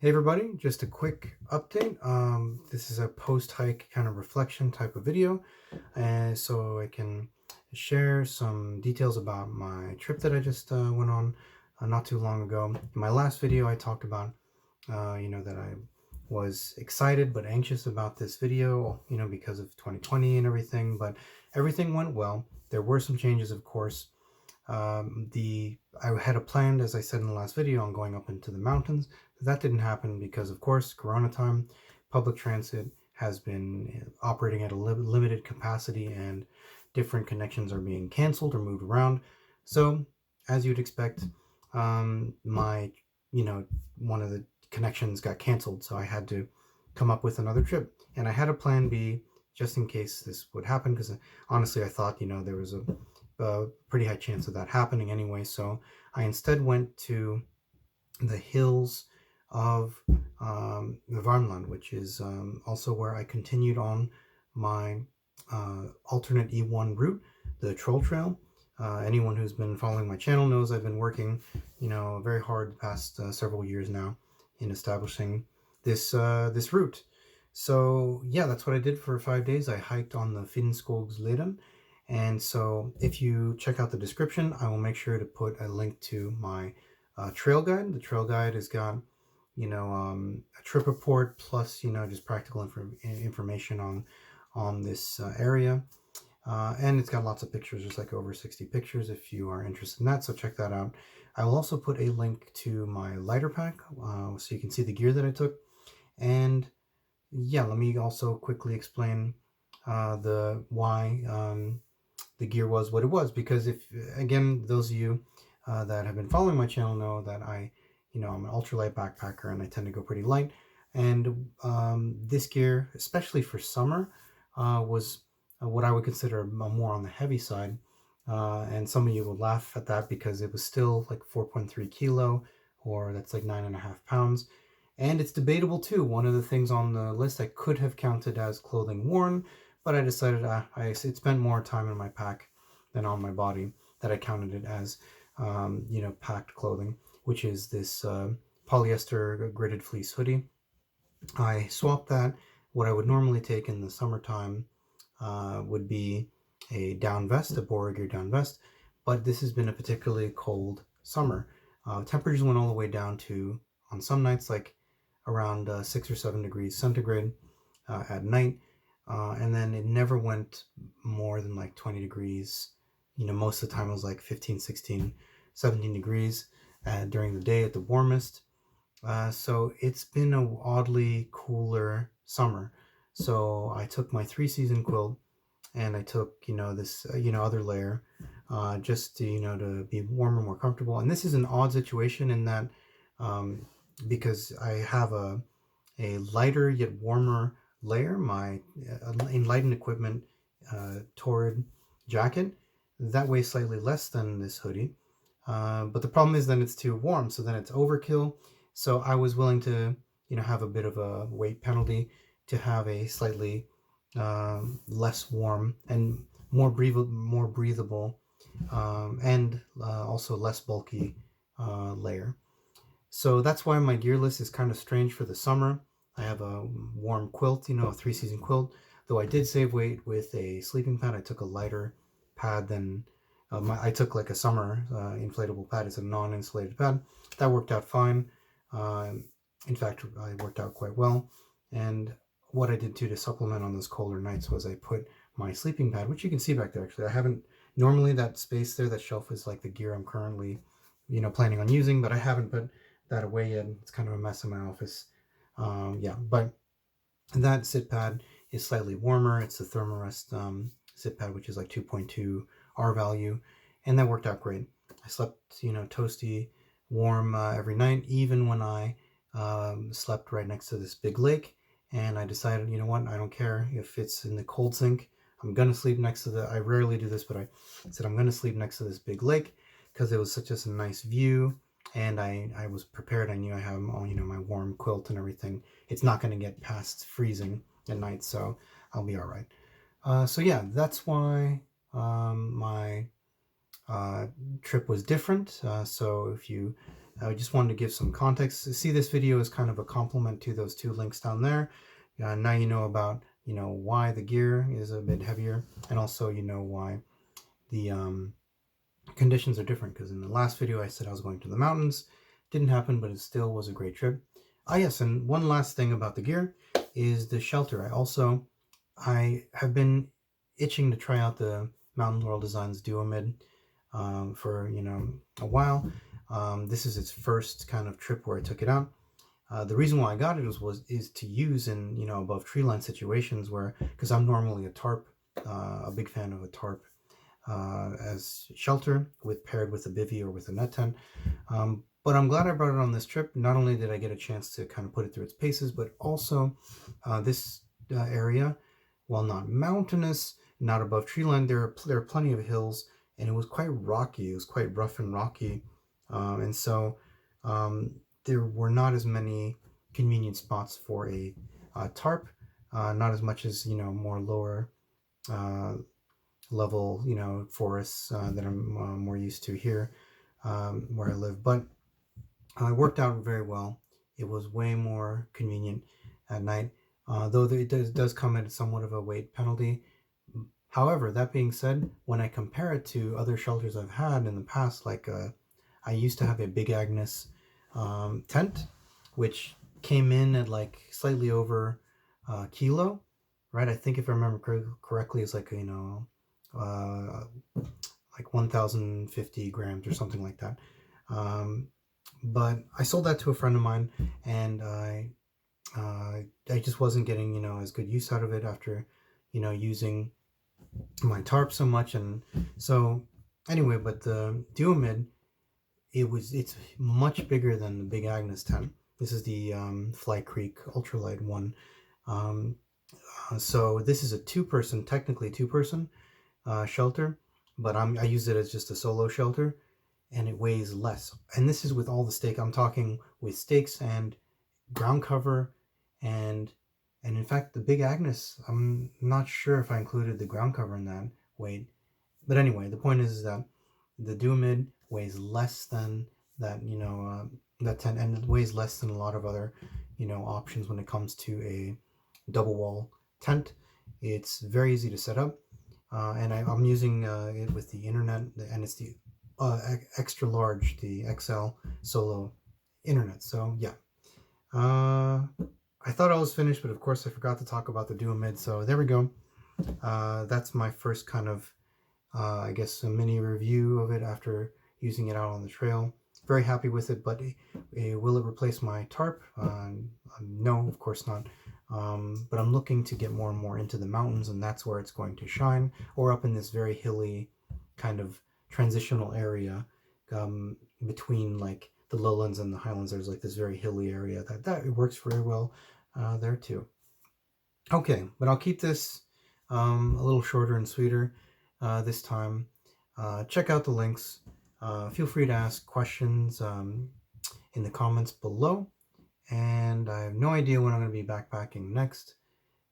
Hey everybody, just a quick update. This is a post-hike kind of reflection type of video, and so I can share some details about my trip that I just went on not too long ago. In my last video, I talked about, that I was excited but anxious about this video, because of 2020 and everything, but everything went well. There were some changes, of course. I had a plan, as I said in the last video, on going up into the mountains. That didn't happen because, of course, Corona time, public transit has been operating at a limited capacity, and different connections are being canceled or moved around. So, as you'd expect, my one of the connections got canceled, so I had to come up with another trip, and I had a plan B just in case this would happen, because honestly I thought there was a pretty high chance of that happening anyway. So I instead went to the hills of the Varmland, which is also where I continued on my alternate E1 route, the Troll Trail. Anyone who's been following my channel knows I've been working, very hard the past several years now in establishing this route. So yeah, that's what I did for 5 days. I hiked on the Finnskogsleden, and so if you check out the description, I will make sure to put a link to my trail guide. The trail guide has got, a trip report plus, just practical information on this area. And it's got lots of pictures, just like over 60 pictures if you are interested in that. So check that out. I will also put a link to my lighter pack so you can see the gear that I took. And yeah, let me also quickly explain why the gear was what it was, because if, again, those of you that have been following my channel know that I'm an ultralight backpacker and I tend to go pretty light. And this gear, especially for summer, was what I would consider more on the heavy side. And some of you will laugh at that because it was still like 4.3 kilo, or that's like 9.5 pounds. And it's debatable too. One of the things on the list I could have counted as clothing worn, but I decided it spent more time in my pack than on my body, that I counted it as packed clothing, which is this polyester gridded fleece hoodie. I swapped that. What I would normally take in the summertime would be a down vest, a Borogear down vest, but this has been a particularly cold summer. Temperatures went all the way down to, on some nights, like around 6 or 7 degrees centigrade at night, and then it never went more than like 20 degrees. Most of the time it was like 15, 16, 17 degrees during the day at the warmest. So it's been a oddly cooler summer. So I took my 3-season quilt, and I took this other layer just to to be warmer, more comfortable. And this is an odd situation in that because I have a lighter yet warmer layer, my Enlightened Equipment Torrid jacket, that weighs slightly less than this hoodie. But the problem is then it's too warm, so then it's overkill. So I was willing to have a bit of a weight penalty to have a slightly less warm and more breathable and also less bulky layer. So that's why my gear list is kind of strange for the summer. I have a warm quilt, a 3-season quilt, though I did save weight with a sleeping pad. I took a lighter pad than I took like a summer inflatable pad. It's a non-insulated pad. That worked out fine. In fact, it worked out quite well. And what I did too to supplement on those colder nights was I put my sleeping pad, which you can see back there actually. I haven't, normally that space there, that shelf is like the gear I'm currently, planning on using, but I haven't put that away yet. It's kind of a mess in my office. Yeah, but that sit pad is slightly warmer. It's the Thermarest sit pad, which is like 2.2 R value, and that worked out great. I slept, toasty, warm every night, even when I slept right next to this big lake. And I decided, you know what, I don't care if it's in the cold sink. I'm gonna sleep next to I rarely do this, but I said I'm gonna sleep next to this big lake because it was such a nice view. And I was prepared. I knew I have my warm quilt and everything. It's not going to get past freezing at night, so I'll be all right. So yeah, that's why my trip was different. So if you I just wanted to give some context. See, this video is kind of a complement to those two links down there. Now you know about, why the gear is a bit heavier, and also you know why the conditions are different, because in the last video I said I was going to the mountains. Didn't happen, but it still was a great trip. Yes, and one last thing about the gear is the shelter. I have been itching to try out the Mountain Laurel Designs Duomid for a while. This is its first kind of trip where I took it out. The reason why I got it is to use in above tree line situations, where, because I'm normally a big fan of a tarp as shelter paired with a bivy or with a net tent. But I'm glad I brought it on this trip. Not only did I get a chance to kind of put it through its paces, but also this area, while not mountainous, not above tree line, there are plenty of hills, and it was quite rocky. It was quite rough and rocky, and so there were not as many convenient spots for a tarp. Not as much as more lower level forests that I'm more used to here where I live, but it worked out very well. It was way more convenient at night, though it does come at somewhat of a weight penalty. However, that being said, when I compare it to other shelters I've had in the past, like I used to have a Big Agnes tent, which came in at like slightly over a kilo, right? I think if I remember correctly, it's like like 1,050 grams or something like that. But I sold that to a friend of mine, and I just wasn't getting as good use out of it after using my tarp so much. And so anyway, but the Duomid, it's much bigger than the Big Agnes tent. This is the Fly Creek ultralight one. So this is a technically two-person shelter, but I use it as just a solo shelter, and it weighs less. And this is with all the stake. I'm talking with stakes and ground cover, and in fact the Big Agnes, I'm not sure if I included the ground cover in that weight. But anyway, the point is that the Duomid weighs less than that that tent, and it weighs less than a lot of other options when it comes to a double wall tent. It's very easy to set up, and I'm using it with the internet, and it's the extra large, the XL Solo internet. So yeah, I thought I was finished, but of course I forgot to talk about the Duomid. So there we go. That's my first kind of I guess a mini review of it after using it out on the trail. Very happy with it, but will it replace my tarp? No, of course not. But I'm looking to get more and more into the mountains, and that's where it's going to shine, or up in this very hilly kind of transitional area between like the lowlands and the highlands. There's like this very hilly area that it works very well there too. Okay, but I'll keep this a little shorter and sweeter this time. Check out the links. Feel free to ask questions in the comments below. And I have no idea when I'm going to be backpacking next.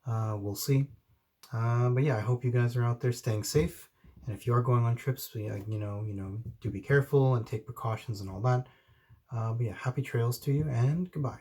We'll see. But yeah, I hope you guys are out there staying safe. And if you are going on trips, do be careful and take precautions and all that. But yeah, happy trails to you, and goodbye.